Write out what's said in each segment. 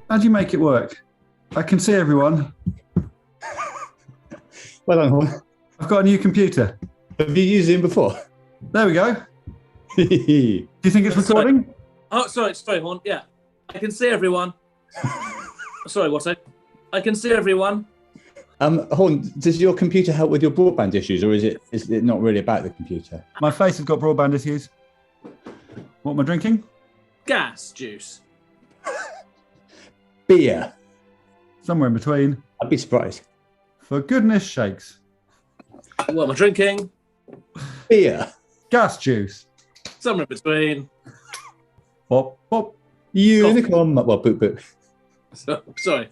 How do you make it work? I can see everyone. Well done, Horne. I've got a new computer. Have you used Zoom before? There we go. Do you think it's recording? Oh, sorry, Horne. Yeah, I can see everyone. Sorry, what? I can see everyone. Horne, does your computer help with your broadband issues, or is it not really about the computer? My face has got broadband issues. What am I drinking? Gas juice. Beer. Somewhere in between. I'd be surprised. For goodness sakes. What am I drinking? Beer. Gas juice. Somewhere in between. Pop, pop. Unicorn. Well, boop, boop. Sorry.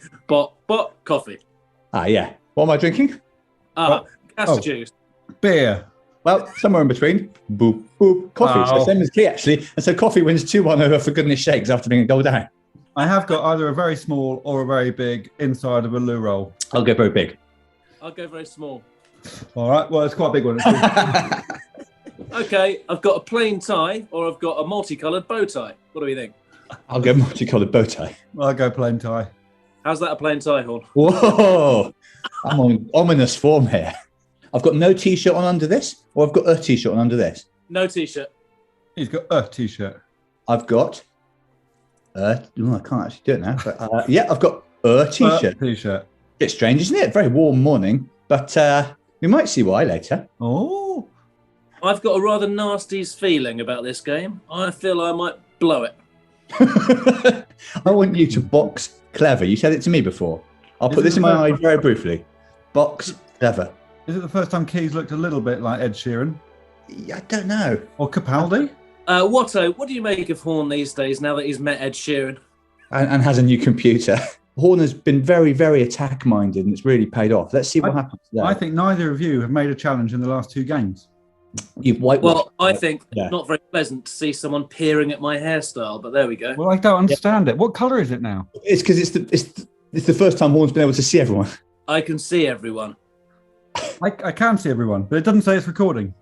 Coffee. Yeah. What am I drinking? Gas juice. Beer. Well, somewhere in between. Boop, boop. Coffee. Wow. So same as key, actually. And so coffee wins 2-1 over For Goodness Shakes after being a goal down. I have got either a very small or a very big inside of a loo roll. I'll go very big. I'll go very small. All right. Well, it's quite a big one. Okay, I've got a plain tie or I've got a multicoloured bow tie. What do we think? I'll go multicoloured bow tie. I'll go plain tie. How's that a plain tie, Horne? Whoa! I'm on ominous form here. I've got no T-shirt on under this, or I've got a T-shirt on under this. No T-shirt. He's got a T-shirt. I've got... I can't actually do it now. But, yeah, I've got a T-shirt. T-shirt. Bit strange, isn't it? Very warm morning, but we might see why later. Oh. I've got a rather nasty feeling about this game. I feel I might blow it. I want you to box clever. You said it to me before. I'll put this in my eye very briefly. Box clever. Is it the first time Keys looked a little bit like Ed Sheeran? I don't know. Or Capaldi? Watto, what do you make of Horne these days now that he's met Ed Sheeran? And has a new computer. Horne has been very, very attack-minded, and it's really paid off. Let's see what happens today. I think neither of you have made a challenge in the last 2 games. You've whitewashed. Well, I think it's not very pleasant to see someone peering at my hairstyle, but there we go. Well, I don't understand it. What colour is it now? It's because it's the first time Horne's been able to see everyone. I can see everyone. I can see everyone, but it doesn't say it's recording.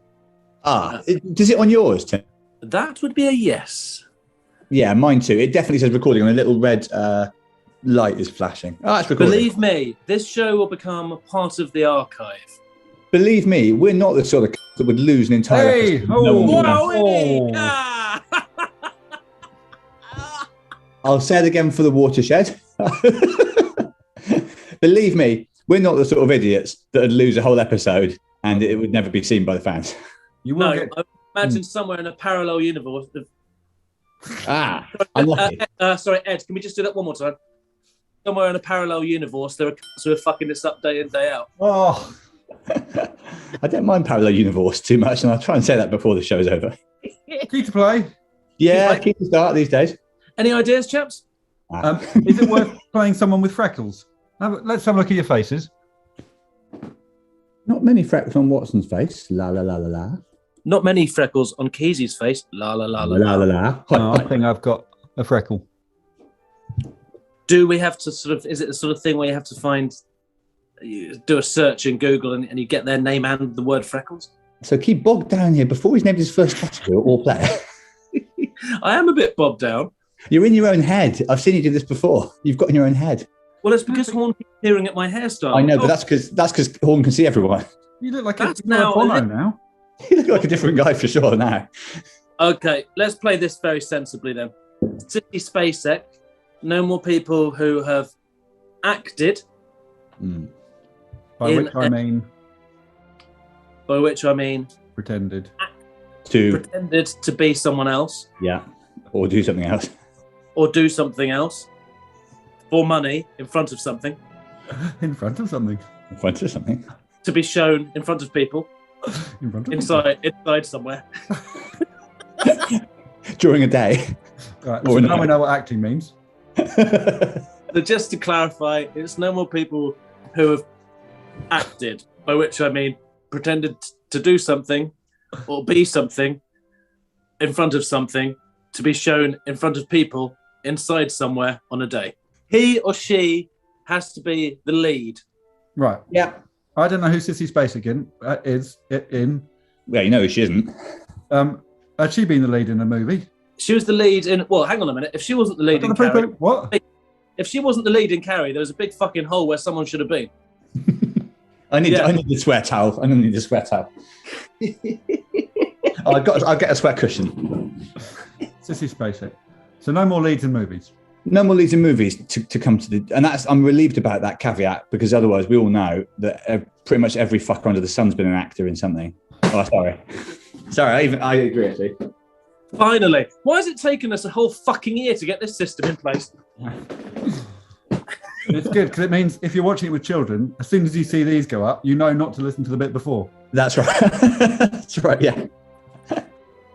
Does it on yours, Tim? That would be a yes. Yeah, mine too. It definitely says recording, and a little red light is flashing. Oh, it's recording. Believe me, this show will become a part of the archive. Believe me, we're not the sort of that would lose an entire episode. I'll say it again for the watershed. Believe me, we're not the sort of idiots that would lose a whole episode and it would never be seen by the fans. You will I imagine somewhere in a parallel universe. Unlucky. Sorry, Ed, can we just do that one more time? Somewhere in a parallel universe, there are cunts who are fucking this up day in, day out. Oh. I don't mind parallel universe too much, and I'll try and say that before the show's over. Key to play. Yeah, keep the start these days. Any ideas, chaps? Is it worth playing someone with freckles? Let's have a look at your faces. Not many freckles on Watson's face. La la la la la. Not many freckles on Kesey's face. La la la la la la la. No, I think I've got a freckle. Do we have to is it the sort of thing where you have to do a search in Google and you get their name and the word freckles? So keep bogged down here before he's named his first category or player. I am a bit bogged down. You're in your own head. I've seen you do this before. You've got in your own head. Well, it's because Horne keeps peering at my hairstyle. I know, but that's because Horne can see everyone. You look like That's a now. You look like a different guy for sure now. Okay, let's play this very sensibly then. City SpaceX. No more people who have acted. By which I mean pretended to be someone else. Yeah, or do something else. Or do something else for money in front of something. In front of something. In front of something. To be shown in front of people. Inside somewhere. During a day. Right, so now we know what acting means. So just to clarify, it's no more people who have acted, by which I mean pretended to do something or be something in front of something to be shown in front of people inside somewhere on a day. He or she has to be the lead. Right. Yeah. I don't know who Sissy Spacek is in. Yeah, you know who she isn't. Had she been the lead in a movie? She was the lead in... Well, hang on a minute. If she wasn't the lead in... What? If she wasn't the lead in Carrie, there was a big fucking hole where someone should have been. I need the sweat towel. I'm going to need a sweat towel. I'll get a sweat cushion. Sissy Spacek. So no more leads in movies. No more leads in movies to come to the... And I'm relieved about that caveat, because otherwise we all know that pretty much every fucker under the sun's been an actor in something. Oh, sorry. Sorry, I agree, actually. Finally. Why has it taken us a whole fucking year to get this system in place? It's good, because it means if you're watching it with children, as soon as you see these go up, you know not to listen to the bit before. That's right. That's right, yeah.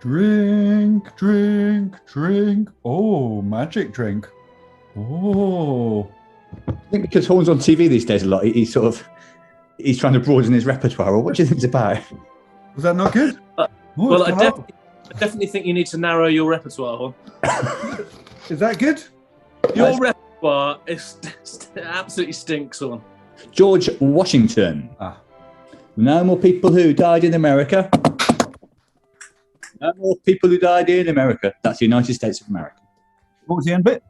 Drink, drink, drink. Oh, magic drink. Oh. I think because Horne's on TV these days a lot, he's trying to broaden his repertoire. Or what do you think it's about? Was that not good? Well, I definitely think you need to narrow your repertoire, Horne. Is that good? Your repertoire absolutely stinks, Horne. George Washington. No more people who died in America. No more people who died in America. That's the United States of America. What was the end bit?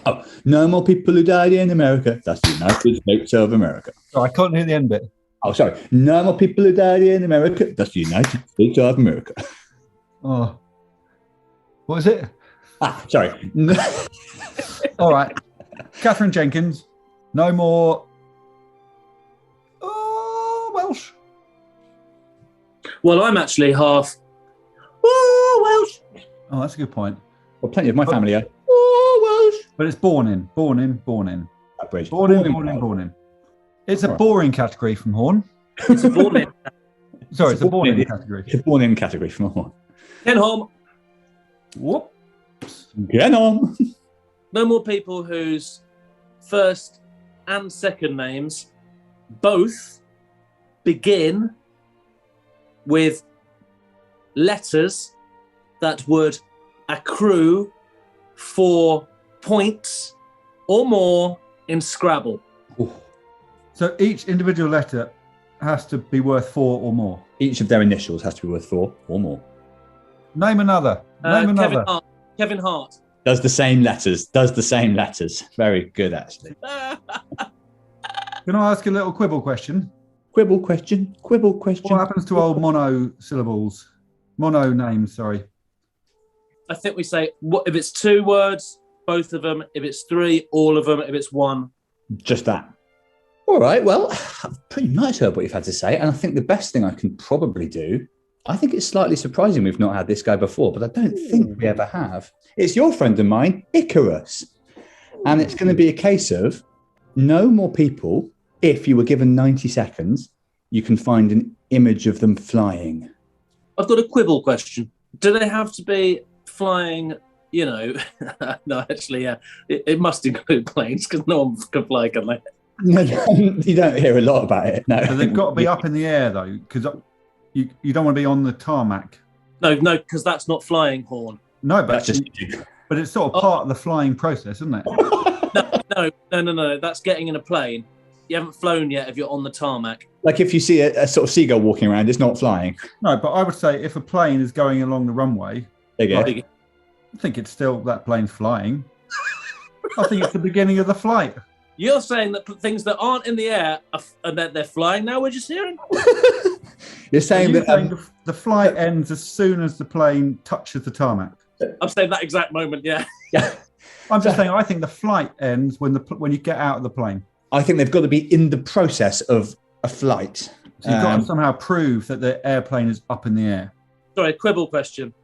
Oh, no more people who died in America. That's the United States of America. Oh, I can't hear the end bit. Oh, sorry. No more people who died in America. That's the United States of America. Oh. What is it? Sorry. All right. Catherine Jenkins. No more... Oh, Welsh. Well, I'm actually half... Oh, Welsh. Oh, that's a good point. Well, plenty of my family are... Oh, Welsh. But it's born in. That bridge. Born in. It's a boring category from Horne. It's a born in. Sorry, it's a born in category. It's a born in category from Horne. Ken Home. Whoops. Get on. No more people whose first and second names both begin with letters that would accrue 4 points or more in Scrabble. Ooh. So each individual letter has to be worth 4 or more. Each of their initials has to be worth 4 or more. Name another. Kevin Hart. Does the same letters. Very good, actually. Can I ask a little quibble question? Quibble question. What happens to old monosyllables? Mono names, sorry. I think we say, if it's 2 words, both of them. If it's 3, all of them. If it's 1. Just that. All right, well, I've pretty much heard what you've had to say, and I think the best thing I can probably do, I think it's slightly surprising we've not had this guy before, but I don't think we ever have. It's your friend of mine, Icarus. And it's going to be a case of no more people, if you were given 90 seconds, you can find an image of them flying. I've got a quibble question. Do they have to be flying, no, actually, yeah. It must include planes, because no one can fly, can they? No, you don't hear a lot about it, no. So they've got to be up in the air, though, because you don't want to be on the tarmac. No, because that's not flying, Horne. No, but it's sort of part of the flying process, isn't it? No. That's getting in a plane. You haven't flown yet if you're on the tarmac. Like if you see a sort of seagull walking around, it's not flying. No, but I would say if a plane is going along the runway, I think it's still that plane's flying. I think it's the beginning of the flight. You're saying that things that aren't in the air are that they're flying now? We're just hearing. You're saying the flight ends as soon as the plane touches the tarmac. I'm saying that exact moment, yeah. Yeah. I'm just saying I think the flight ends when you get out of the plane. I think they've got to be in the process of a flight. So you've got to somehow prove that the airplane is up in the air. Sorry, quibble question.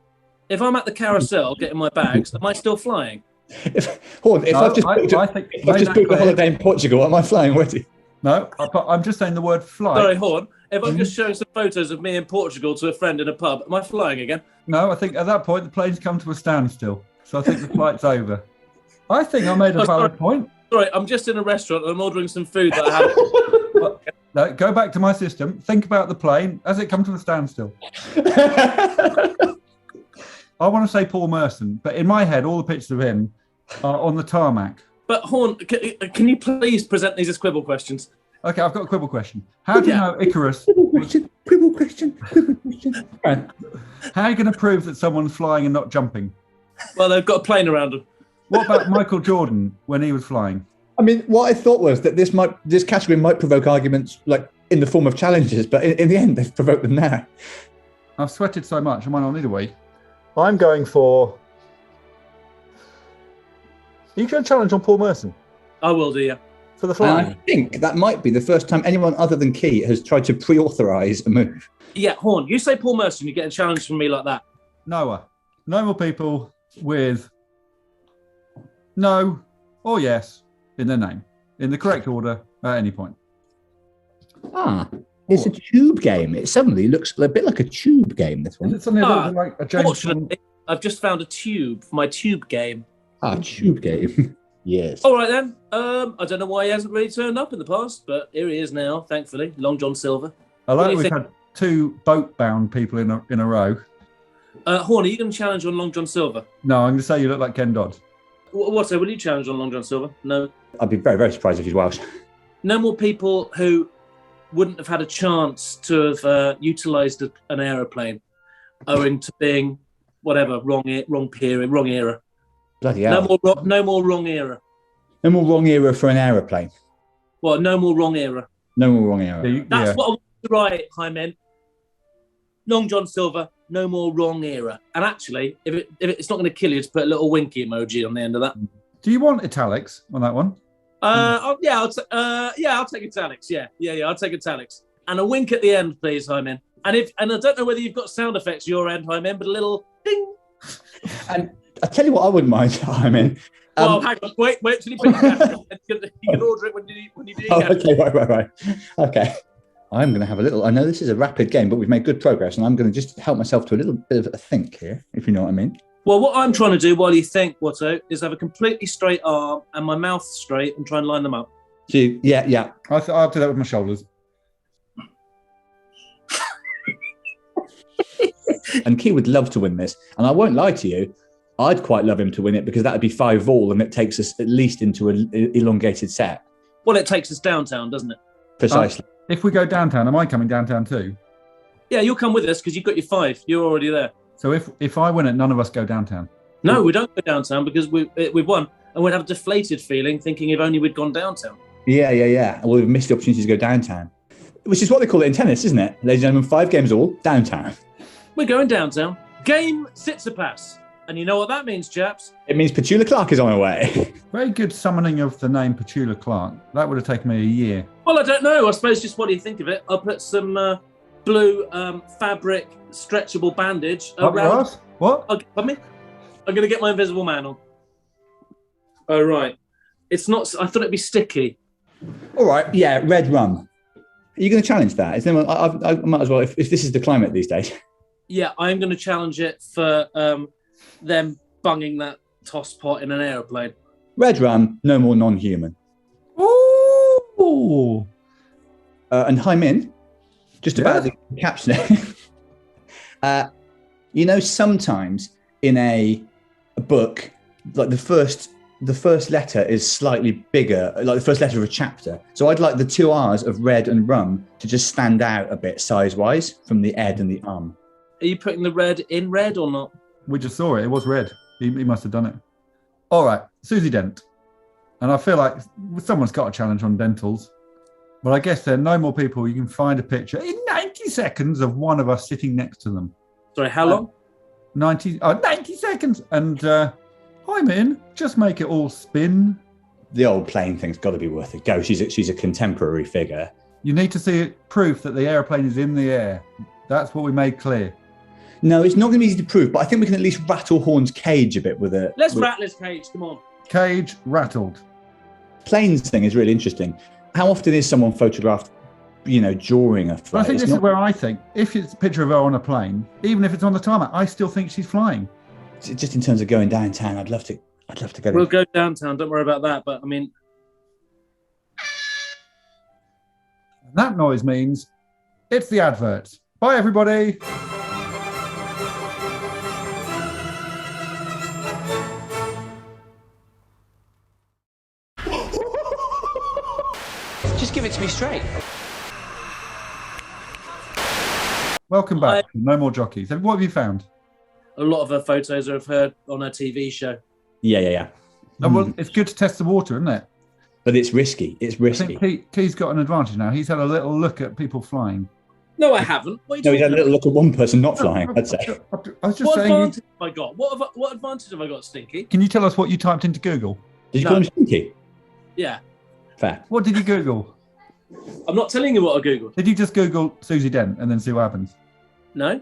If I'm at the carousel getting my bags, am I still flying? I've just booked a holiday in Portugal, am I flying already? No, I'm just saying the word flight. Sorry, Horne. If I'm just showing some photos of me in Portugal to a friend in a pub, am I flying again? No, I think at that point the plane's come to a standstill. So I think the flight's over. I think I made a valid point. Sorry, I'm just in a restaurant and I'm ordering some food that I haven't. No, go back to my system. Think about the plane. Has it come to a standstill? I want to say Paul Merson, but in my head, all the pictures of him are on the tarmac. But Horne, can you please present these as quibble questions? Okay, I've got a quibble question. How do you know Icarus? Quibble question. How are you going to prove that someone's flying and not jumping? Well, they've got a plane around them. What about Michael Jordan when he was flying? I mean, what I thought was that this category might provoke arguments like in the form of challenges, but in the end, they've provoked them now. I've sweated so much, I might not need a wee. I'm going for... Are you going to challenge on Paul Merson? I will do, yeah. For the flying? I think that might be the first time anyone other than Key has tried to pre-authorise a move. Yeah, Horne, you say Paul Merson, you get a challenge from me like that. Noah. No more people with no or yes in their name, in the correct order at any point. It's a tube game. It suddenly looks a bit like a tube game, this one. Is it something a little bit like a James Bond? Fortunately, I've just found a tube for my tube game. Tube game. Yes. All right, then. I don't know why he hasn't really turned up in the past, but here he is now, thankfully. Long John Silver. I like we've had two boat-bound people in a row. Horne, are you going to challenge on Long John Silver? No, I'm going to say you look like Ken Dodd. What? So will you challenge on Long John Silver? No. I'd be very, very surprised if he's Welsh. No more people who wouldn't have had a chance to have utilised an aeroplane owing to being whatever wrong period, wrong era. Bloody hell. No more wrong era. No more wrong era for an aeroplane. Well, no more wrong era. No more wrong era. That's what I want to write, Haiminh. Long John Silver, no more wrong era. And actually, if it's not going to kill you, just put a little winky emoji on the end of that. Do you want italics on that one? I'll take italics. Yeah, I'll take italics. And a wink at the end, please, Haiminh. And I don't know whether you've got sound effects your end, Haiminh, but a little ding. And I tell you what, I wouldn't mind, Haiminh. Well, hang on, wait till you put your camera on. You can order it when you do your okay, right. Okay. I'm going to have a little... I know this is a rapid game, but we've made good progress, and I'm going to just help myself to a little bit of a think here, if you know what I mean. Well, what I'm trying to do while you think, Watto, is have a completely straight arm and my mouth straight and try and line them up. So, yeah. I'll do that with my shoulders. And Key would love to win this. And I won't lie to you, I'd quite love him to win it because that would be 5-all and it takes us at least into an elongated set. Well, it takes us downtown, doesn't it? Precisely. If we go downtown, am I coming downtown too? Yeah, you'll come with us because you've got your 5. You're already there. So if I win it, none of us go downtown? No, we don't go downtown because we've won. And we'd have a deflated feeling thinking if only we'd gone downtown. Yeah. Well, we've missed the opportunity to go downtown. Which is what they call it in tennis, isn't it? Ladies and gentlemen, 5 games all, downtown. We're going downtown. Game Sitsipas. And you know what that means, chaps? It means Petula Clark is on her way. Very good summoning of the name Petula Clark. That would have taken me a year. Well, I don't know. I suppose just what do you think of it? I'll put some blue fabric stretchable bandage around. What? Pardon me? I'm going to get my invisible man on. Oh, right. It's not... I thought it'd be sticky. All right. Yeah, red rum. Are you going to challenge that? Is anyone, I might as well, if this is the climate these days. Yeah, I'm going to challenge it for them bunging that toss pot in an aeroplane. Red rum, no more non-human. Ooh. And Haiminh, just about the captioning. Sometimes in a book, like the first letter is slightly bigger, like the first letter of a chapter. So I'd like the 2 R's of red and rum to just stand out a bit size-wise from the ed and the Are you putting the red in red or not? We just saw it. It was red. He must have done it. All right, Susie Dent. And I feel like someone's got a challenge on dentals. But I guess there are no more people. You can find a picture in 90 seconds of one of us sitting next to them. Sorry, how long? 90 seconds. And Haiminh, just make it all spin. The old plane thing's got to be worth a go. She's a contemporary figure. You need to see proof that the aeroplane is in the air. That's what we made clear. No, it's not going to be easy to prove, but I think we can at least rattle Horne's cage a bit with it. Let's rattle his cage, come on. Cage rattled. Planes thing is really interesting. How often is someone photographed, during a flight? Well, I think this is where I think, if it's a picture of her on a plane, even if it's on the tarmac, I still think she's flying. Just in terms of going downtown, I'd love to go. We'll go downtown, don't worry about that, but I mean... That noise means it's the adverts. Bye, everybody. Just give it to me straight. Welcome back to No More Jockeys. What have you found? A lot of her photos are of her on her TV show. Yeah. Oh, well, it's good to test the water, isn't it? But it's risky. It's I risky. think Key's got an advantage now. He's had a little look at people flying. No, I haven't. What are you No, he's had a talking little look at one person not flying, I'd say. I was just What saying. advantage have I got? What advantage have I got, Stinky? Can you tell us what you typed into Google? Did you No. call him Stinky? Yeah. Fair. What did you Google? I'm not telling you what I Googled. Did you just Google Susie Dent and then see what happens? No.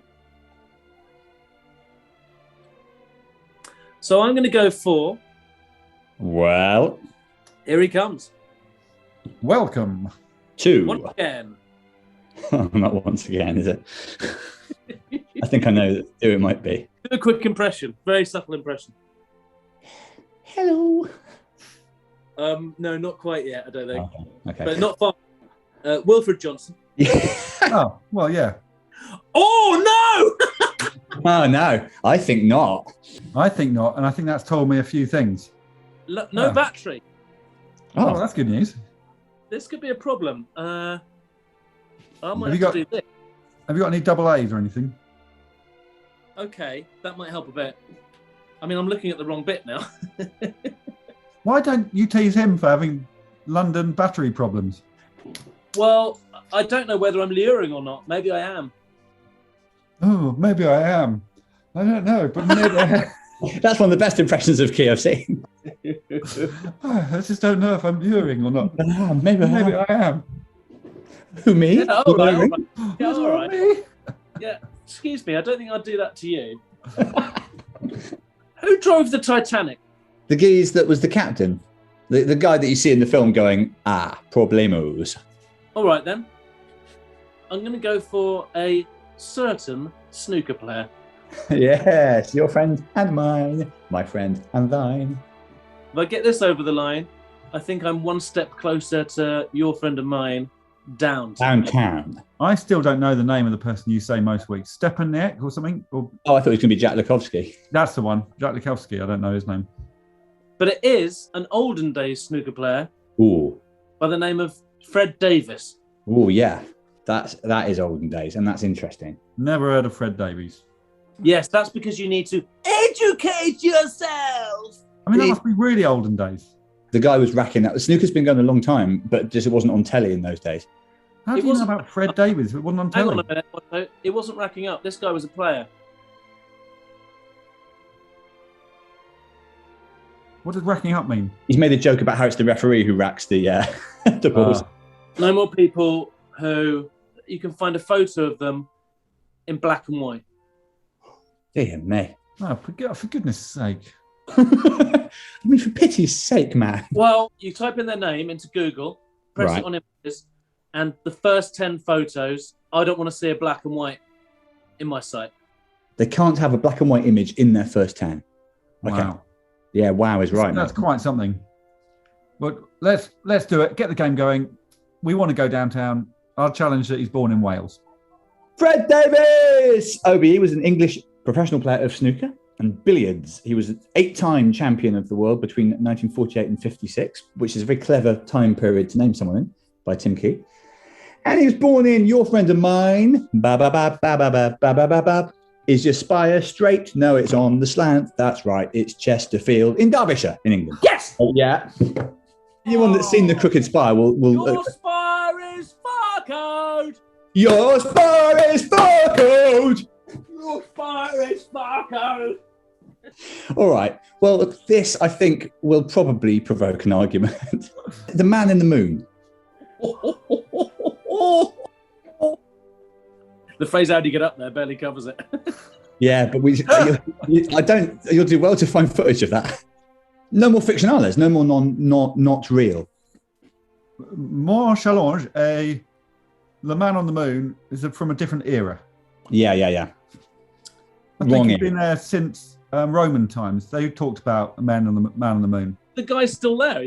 So I'm going to go for... Well, Here he comes. Welcome. 2. Once again. Not once again, is it? I think I know who it might be. Do a quick impression. Very subtle impression. Hello. No, not quite yet, I don't think. Okay. But not far. Wilfred Johnson. Oh, well, yeah. Oh, no! Oh, no. I think not. I think not. And I think that's told me a few things. No Yeah. battery. Oh, that's good news. This could be a problem. I might Have you have to do this. Have you got any double A's or anything? Okay, that might help a bit. I mean, I'm looking at the wrong bit now. Why don't you tease him for having London battery problems? Well, I don't know whether I'm luring or not. Maybe I am. Oh, maybe I am. I don't know, but maybe I That's one of the best impressions of Key I've seen. I just don't know if I'm luring or not. Maybe Maybe I am. Who, me? Yeah, all right, all right. Yeah, Was all it right. me? Yeah, excuse me. I don't think I'd do that to you. Who drove the Titanic? The geese that was the captain. The guy that you see in the film going, problemos. All right, then. I'm going to go for a certain snooker player. Yes, your friend and mine, my friend and thine. If I get this over the line, I think I'm one step closer to your friend of mine, downtown. Downtown. I still don't know the name of the person you say most weeks. Stepanek or something? Or Oh, I thought it was going to be Jack Lukovsky. that's the one. Jack Likowski. I don't know his name. But it is an olden days snooker player Ooh, by the name of Fred Davis. yeah. That is olden days, and that's interesting. Never heard of Fred Davies. Yes, that's because you need to educate yourself. I mean, that must be really olden days. The guy was racking that. Snooker's been going a long time, but just it wasn't on telly in those days. How It do you know wasn't- about Fred Davies? It wasn't on Hang telly. on a minute. Otto. It wasn't racking up. This guy was a player. What does racking up mean? He's made a joke about how it's the referee who racks the the balls. No more people who you can find a photo of them in black and white. Dear me. For goodness sake. I mean, for pity's sake, man. Well, you type in their name into Google, press Right. it on images, and the first 10 photos, I don't want to see a black and white in my sight. They can't have a black and white image in their first 10. Okay. Wow. Yeah, wow is right. That's man. quite something. But let's do it. Get the game going. We want to go downtown. Our challenge that he's born in Wales. Fred Davis! OBE was an English professional player of snooker and billiards. He was an 8-time champion of the world between 1948 and 56, which is a very clever time period to name someone in, by Tim Key. And he was born in Your Friend of Mine. Ba-ba-ba-ba-ba-ba-ba-ba-ba-ba. Is your spire straight? No, it's on the slant. That's right. It's Chesterfield in Derbyshire in England. Yes! Oh, yeah. Anyone that's seen the crooked spire will Your spire is far code! Your spire is far code. Your spire is far code! All right. Well, this, I think, will probably provoke an argument. The Man in the Moon. The phrase "how do you get up there" barely covers it. Yeah, but you'll do well to find footage of that. No more fiction, are there? No more not real. More challenge. The Man on the Moon is from a different era. Yeah. I Wrong think he's era. been there since Roman times. They talked about a man on the moon. The guy's still there.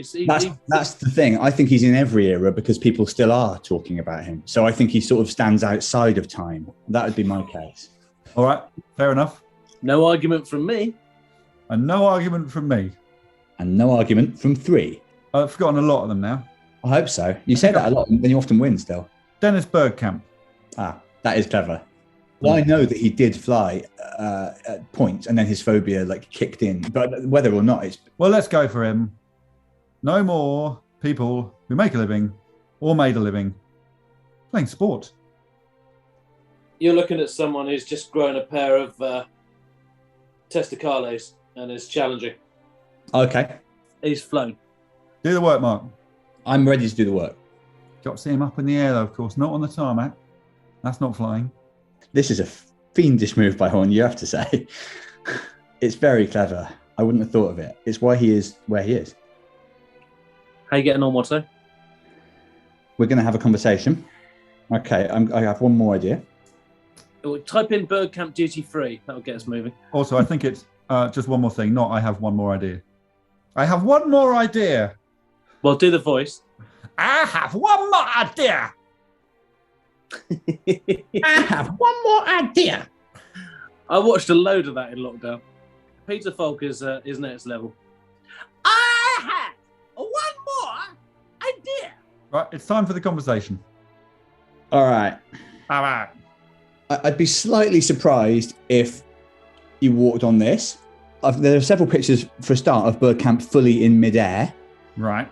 That's the thing. I think he's in every era because people still are talking about him. So I think he sort of stands outside of time. That would be my case. All right, fair enough. No argument from me. And no argument from me. And no argument from 3. I've forgotten a lot of them now. I hope so. You say that a lot, then you often win still. Dennis Bergkamp. That is clever. Well, I know that he did fly at points, and then his phobia kicked in. But whether or not it's Well, let's go for him. No more people who make a living or made a living playing sport. You're looking at someone who's just grown a pair of testicales and is challenging. okay, He's flown. Do the work, Mark. I'm ready to do the work. Got to see him up in the air, though, of course, not on the tarmac. That's not flying. This is a fiendish move by Horne, you have to say. It's very clever. I wouldn't have thought of it. It's why he is where he is. How you getting on, Watto? We're going to have a conversation. Okay, I have one more idea. Type in bird camp duty free. That'll get us moving. Also, I think it's just one more thing. Not I have one more idea. I have one more idea. Well, do the voice. I have one more idea. I have one more idea. I watched a load of that in lockdown. Peter Falk is next level. I have one more idea. Right, it's time for the conversation. All right. All right. I'd be slightly surprised if you walked on this. There are several pictures, for a start, of Birdcamp fully in midair, Right.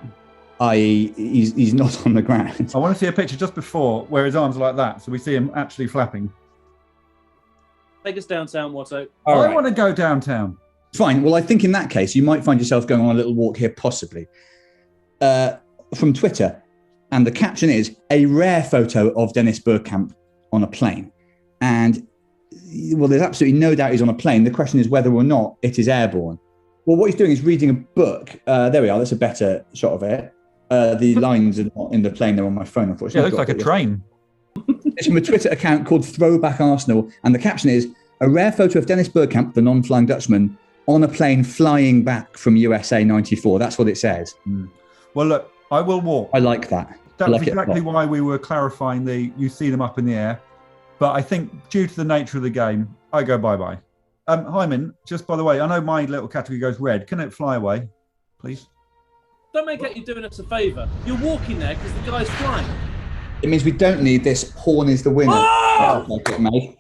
i.e. he's not on the ground. I want to see a picture just before where his arms are like that, so we see him actually flapping. Take us downtown, Watto. All I right. want to go downtown. Fine. Well, I think in that case, you might find yourself going on a little walk here, possibly. From Twitter. And the caption is, a rare photo of Dennis Bergkamp on a plane. And, well, there's absolutely no doubt he's on a plane. The question is whether or not it is airborne. Well, what he's doing is reading a book. There we are. That's a better shot of it. The lines are not in the plane. They're on my phone, unfortunately. Yeah, it looks like a train. It's from a Twitter account called Throwback Arsenal. And the caption is, a rare photo of Dennis Bergkamp, the non-flying Dutchman, on a plane flying back from USA 94. That's what it says. Well, look, I will walk. I like that. That I was like it a exactly lot. why we were clarifying you see them up in the air. But I think due to the nature of the game, I go bye-bye. Haiminh, just by the way, I know my little category goes red. Can it fly away, please? Don't make out you're doing us a favour. You're walking there because the guy's flying. It means we don't need this Horne is the winner. Oh! Like it, mate.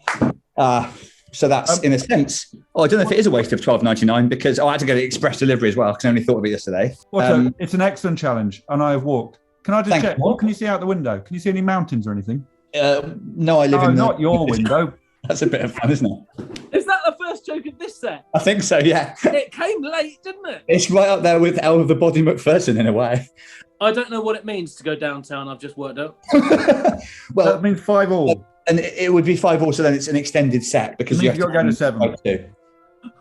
So that's, in a sense, I don't know if it is a waste of $12.99 because I had to get it express delivery as well because I only thought of it yesterday. It's an excellent challenge, and I have walked. Can I just Thank check? you. What can you see out the window? Can you see any mountains or anything? No, I live in not your window. That's a bit of fun, isn't it? Is that the first joke of this set? I think so, yeah. It came late, didn't it? It's right up there with El the Body McPherson in a way. I don't know what it means to go downtown. I've just worked out. Well, That means 5-5. and it would be 5 also, then it's an extended set because It means you're going to 7.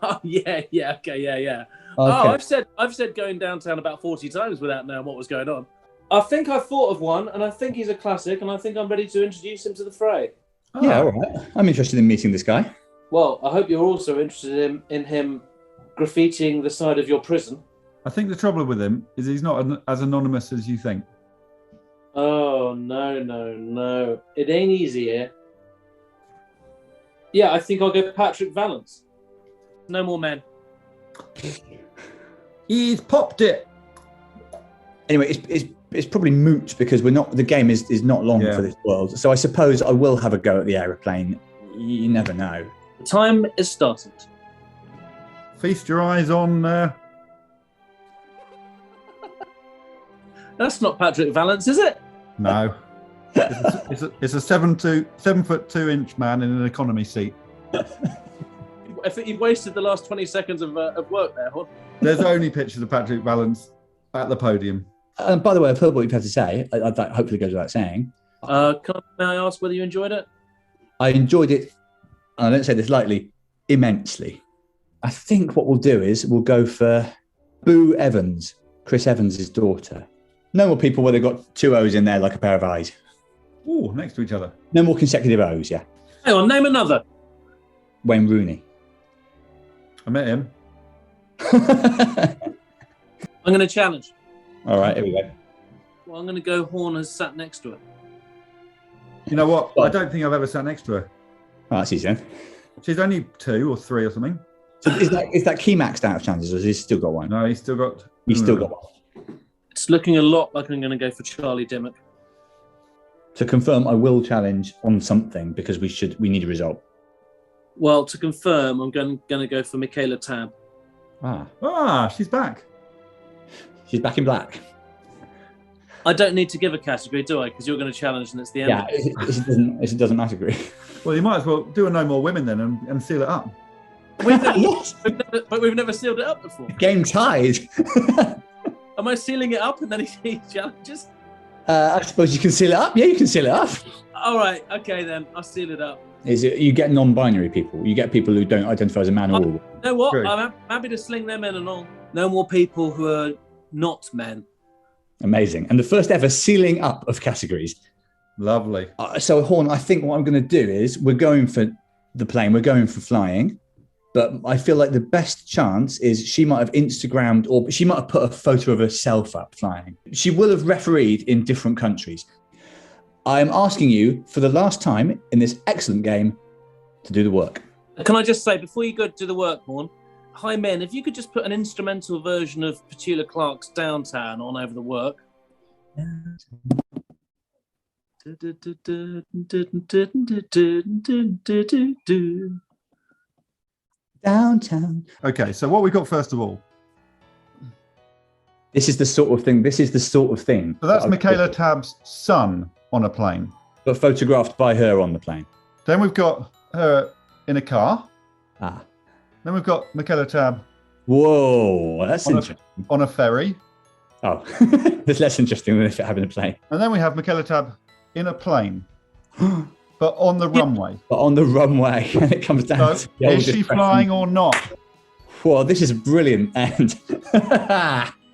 Oh yeah, okay, yeah. Okay. Oh, I've said going downtown about 40 times without knowing what was going on. I think I thought of one, and I think he's a classic, and I think I'm ready to introduce him to the fray. Yeah, all right. I'm interested in meeting this guy. Well, I hope you're also interested in him graffitiing the side of your prison. I think the trouble with him is he's not as anonymous as you think. Oh, no. It ain't easy here. Yeah, I think I'll go Patrick Vallance. No more men. He's popped it. Anyway, it's probably moot because the game is not long for this world. So I suppose I will have a go at the aeroplane. You never know. The time is started. Feast your eyes on... That's not Patrick Vallance, is it? No. It's a 7'2" man in an economy seat. I think you've wasted the last 20 seconds of work there, Horne. There's only pictures of Patrick Vallance at the podium. By the way, I've heard what you've had to say. That hopefully goes without saying. May I ask whether you enjoyed it? I enjoyed it, and I don't say this lightly, immensely. I think what we'll do is we'll go for Boo Evans, Chris Evans' daughter. No more people where they've got 2 O's in there like a pair of eyes. Oh, next to each other. No more consecutive O's, yeah. Hang on, name another. Wayne Rooney. I met him. I'm going to challenge. All right, here we go. Well, I'm going to go Horne has sat next to her. You know what? I don't think I've ever sat next to her. Oh, that's easy then. She's only 2 or 3 or something. So is that key maxed out of chances, or has he still got one? No, he's still got... He's still got one. It's looking a lot like I'm going to go for Charlie Dimmock. To confirm, I will challenge on something because we need a result. Well, to confirm, I'm going to go for Michaela Tab. She's back. She's back in black. I don't need to give a category, do I? Because you're going to challenge and it's the end. Yeah, it doesn't matter. Well, you might as well do a No More Women then and seal it up. But we've never sealed it up before. Game tied. Am I sealing it up and then he challenges? I suppose you can seal it up. Yeah, you can seal it up. All right. Okay, then. I'll seal it up. You get non-binary people. You get people who don't identify as a man or a woman. You know what? True. I'm happy to sling them in and all. No more people who are not men. Amazing. And the first ever sealing up of categories. Lovely. So, Horne, I think what I'm going to do is we're going for the plane. We're going for flying. But I feel like the best chance is she might have Instagrammed or she might have put a photo of herself up flying. She will have refereed in different countries. I am asking you for the last time in this excellent game to do the work. Can I just say, before you go do the work, Horne, Haiminh, if you could just put an instrumental version of Petula Clark's Downtown on over the work. Downtown. Okay, so what we got first of all? This is the sort of thing. So that's Michaela Tab's son on a plane. But photographed by her on the plane. Then we've got her in a car. Ah. Then we've got Michaela Tab Whoa, that's interesting. On a ferry. Oh, that's less interesting than if it happened in a plane. And then we have Michaela Tab in a plane, but on the runway. But on the runway, and it comes down So to the is she oldest flying question. or not? Whoa, this is brilliant. And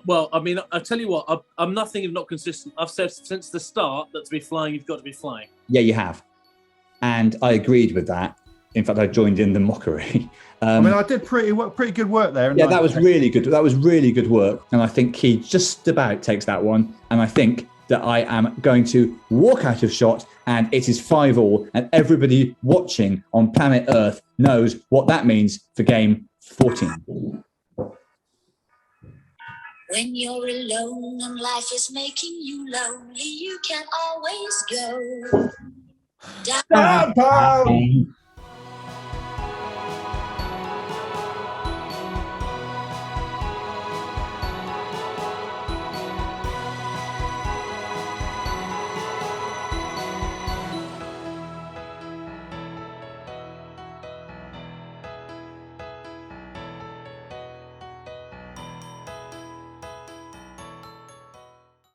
Well, I mean, I'll tell you what, I'm nothing if not consistent. I've said since the start that to be flying, you've got to be flying. yeah, you have. And I agreed with that. In fact, I joined in the mockery. I mean, I did pretty good work there. Yeah, that was really good. That was really good work. And I think he just about takes that one. And I think that I am going to walk out of shot and it is 5-5. And everybody watching on planet Earth knows what that means for game 14. When you're alone and life is making you lonely, you can always go down. Downtown.